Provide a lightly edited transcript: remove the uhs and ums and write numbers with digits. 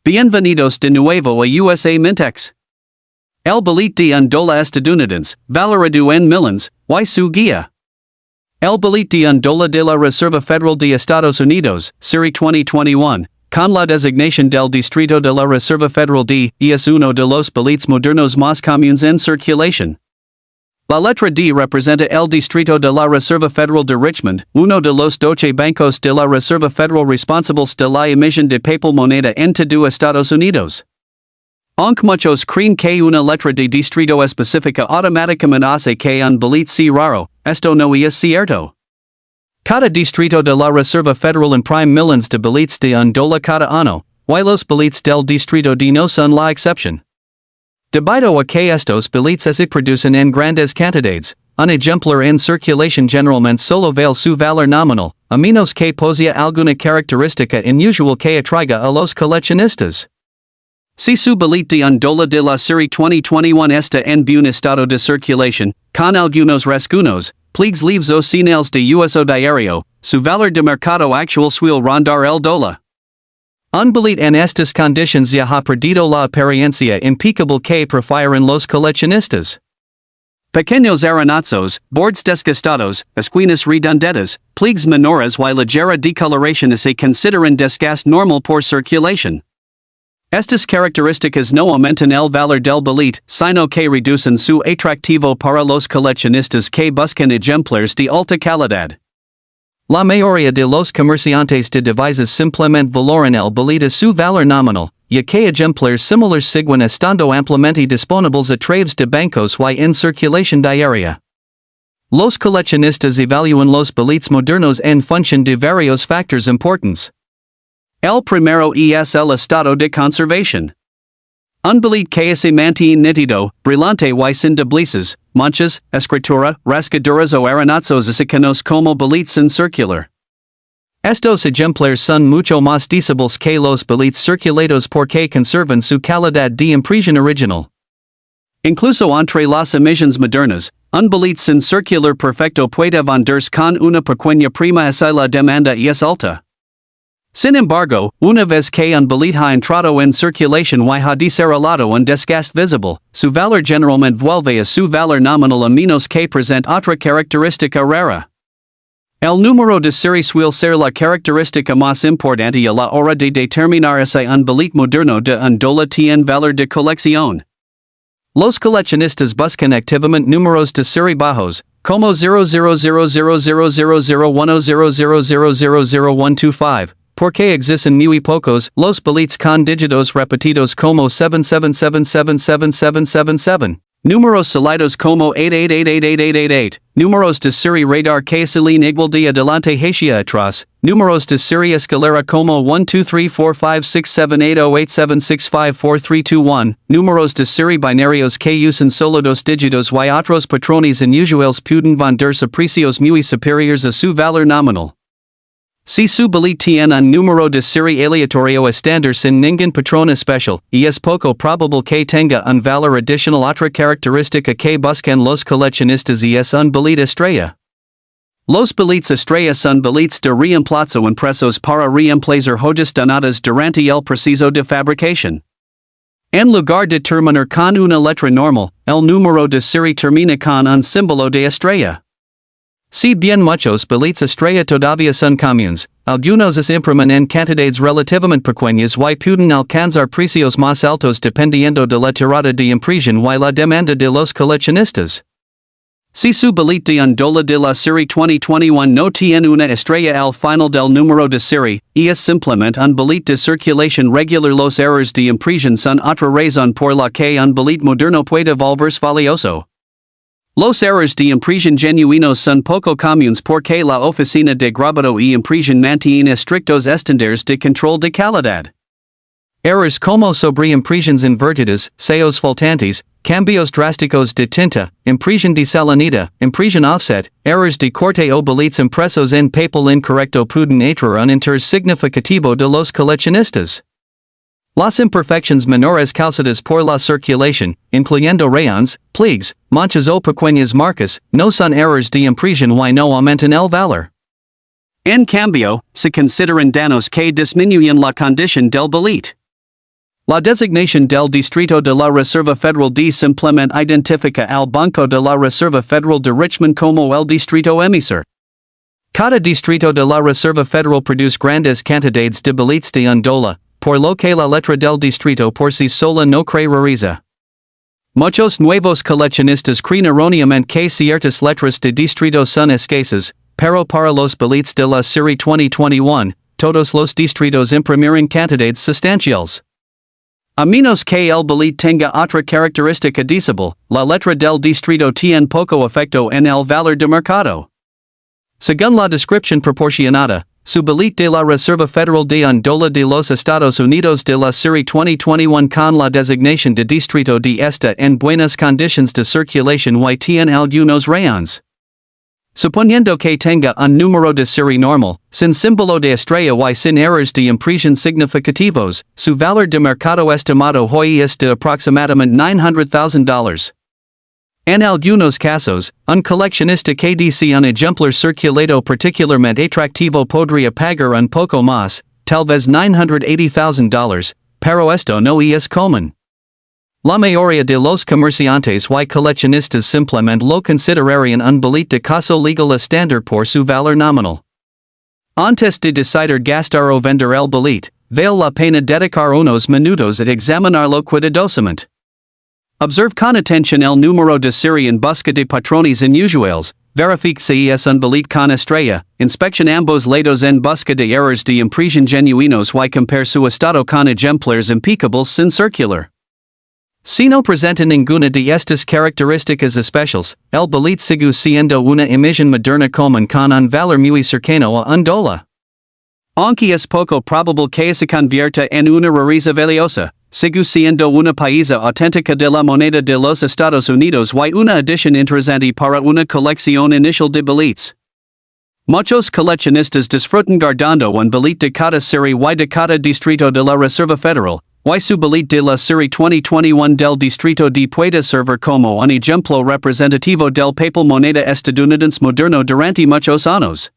Bienvenidos de nuevo a USA Mintex. El billete de un dólar estadounidense, valorado en millones, y su guía. El billete de un dólar de la Reserva Federal de Estados Unidos, Serie 2021, con la designación del Distrito de la Reserva Federal D, y es uno de los billetes modernos más comunes en circulación. La letra D representa el Distrito de la Reserva Federal de Richmond, uno de los 12 bancos de la Reserva Federal responsables de la emisión de papel moneda en todo Estados Unidos. Aunque muchos creen que una letra de distrito específica automáticamente hace que un billete sea raro, esto no es cierto. Cada distrito de la Reserva Federal imprime millones de billetes de un dólar cada año, y los billetes del distrito D no son la excepción. Debido a que estos billetes se producen en grandes cantidades, un ejemplar en circulación generalmente solo vale su valor nominal, a menos que posea alguna característica inusual que atraiga a los coleccionistas. Si su billete de un dólar de la serie 2021 está en buen estado de circulación, con algunos rasguños, pliegues leaves o señales de uso diario, su valor de mercado actual suele rondar el dólar. Un billete en estas condiciones ya ha perdido la apariencia impecable que prefieren los coleccionistas. Pequeños aranazos, bordes desgastados, esquinas redondeadas, pliegues menores y ligera decoloración se consideran desgaste normal por circulación. Estas características no aumentan el valor del billete, sino que reducen su atractivo para los coleccionistas que buscan ejemplares de alta calidad. La mayoría de los comerciantes de divisas simplemente valoran el billete a su valor nominal, ya que ejemplares similares siguen estando ampliamente disponibles a través de bancos y en circulación diaria. Los coleccionistas evalúan los billetes modernos en función de varios factores importantes. El primero es el estado de conservación. Un billete que se mantiene nítido, brillante y sin dobleces, manchas, escritura, rasgaduras o aranazos se conoce como billetes en circular. Estos ejemplares son mucho más deseables que los billetes circulados porque conservan su calidad de impresión original. Incluso entre las emisiones modernas, un billete sin circular perfecto puede venderse con una pequeña prima si la demanda es alta. Sin embargo, una vez que un billete ha entrado en circulación y ha desarrollado un desgaste visible, su valor generalmente vuelve a su valor nominal a menos que presente otra característica rara. El número de serie suele ser la característica más importante a la hora de determinar si un billete moderno de un dólar tiene valor de colección. Los coleccionistas buscan activamente números de serie bajos, como 00000010000000125. Porque existen muy pocos los billetes con dígitos repetidos como 77777777, números salidos como 88888888, números de serie radar que salen igual de adelante hacia atrás, números de serie escalera como 12345678087654321, números de serie binarios que usan solo dos dígitos y otros patrones inusuales pueden venderse a precios muy superiores a su valor nominal. Si su billete tiene un número de serie aleatorio estándar sin ningún patrón especial, y es poco probable que tenga un valor adicional. Otra característica que buscan los coleccionistas es un billete estrella. Los billetes estrella son billetes de reemplazo impresos para reemplazar joyas donadas durante el proceso de fabricación. En lugar de terminar con una letra normal, el número de serie termina con un símbolo de estrella. Si bien muchos billetes estrella todavía son comunes, algunos se imprimen en cantidades relativamente pequeñas y pueden alcanzar precios más altos dependiendo de la tirada de impresión y la demanda de los coleccionistas. Si su billete de un dólar de la serie 2021 no tiene una estrella al final del número de serie, es simplemente un billete de circulación regular. Los errores de impresión son otra razón por la que un billete moderno puede volverse valioso. Los errores de impresión genuinos son poco comunes porque la oficina de grabado y impresión mantiene estrictos estándares de control de calidad. Errores como sobreimpresiones invertidas, sellos faltantes, cambios drásticos de tinta, impresión desalinida, impresión offset, errores de corte o billetes impresos en papel incorrecto pueden traer un interés significativo de los coleccionistas. Las imperfecciones menores causadas por la circulación, incluyendo rayones, pliegues, manchas o pequeñas marcas, no son errores de impresión y no aumentan el valor. En cambio, se consideran daños que disminuyen la condición del billete. La designación del Distrito de la Reserva Federal de simplemente identifica al Banco de la Reserva Federal de Richmond como el distrito emisor. Cada distrito de la Reserva Federal produce grandes cantidades de billetes de $1, por lo que la letra del distrito por sí sola no crea rareza. Muchos nuevos coleccionistas creen erróneamente que ciertas letras de distrito son escasas, pero para los billetes de la serie 2021, todos los distritos imprimirán cantidades sustanciales. A menos que el billete tenga otra característica disable, la letra del distrito tiene poco efecto en el valor de mercado. Según la descripción proporcionada, su billete de la Reserva Federal de $1 de los Estados Unidos de la serie 2021 con la designación de distrito de está en buenas condiciones de circulación y tiene algunos rayones. Suponiendo que tenga un número de serie normal, sin símbolo de estrella y sin errores de impresión significativos, su valor de mercado estimado hoy es de aproximadamente $900,000. En algunos casos, un coleccionista que dice un ejemplar circulado particularmente atractivo podría pagar un poco más, tal vez $980,000, pero esto no es común. La mayoría de los comerciantes y coleccionistas simplemente lo considerarían un billete de caso legal estándar por su valor nominal. Antes de decidir gastar o vender el billete, vale la pena dedicar unos minutos a examinarlo cuidadosamente. Observe con atención el número de serie en busca de patrones inusuales, verifique si es un billete con estrella, inspeccione ambos lados en busca de errores de impresión genuinos y compare su estado con ejemplares impecables sin circular. Si no presenta ninguna de estas características especiales, el billete sigue siendo una imagen moderna común con un valor muy cercano a $1. Aunque es poco probable que se convierta en una rareza valiosa, sigue siendo una pieza auténtica de la moneda de los Estados Unidos y una adición interesante para una colección inicial de billetes. Muchos coleccionistas disfrutan guardando un billete de cada serie y de cada distrito de la Reserva Federal, y su billete de la serie 2021 del distrito de puede servir como un ejemplo representativo del papel moneda estadounidense moderno durante muchos años.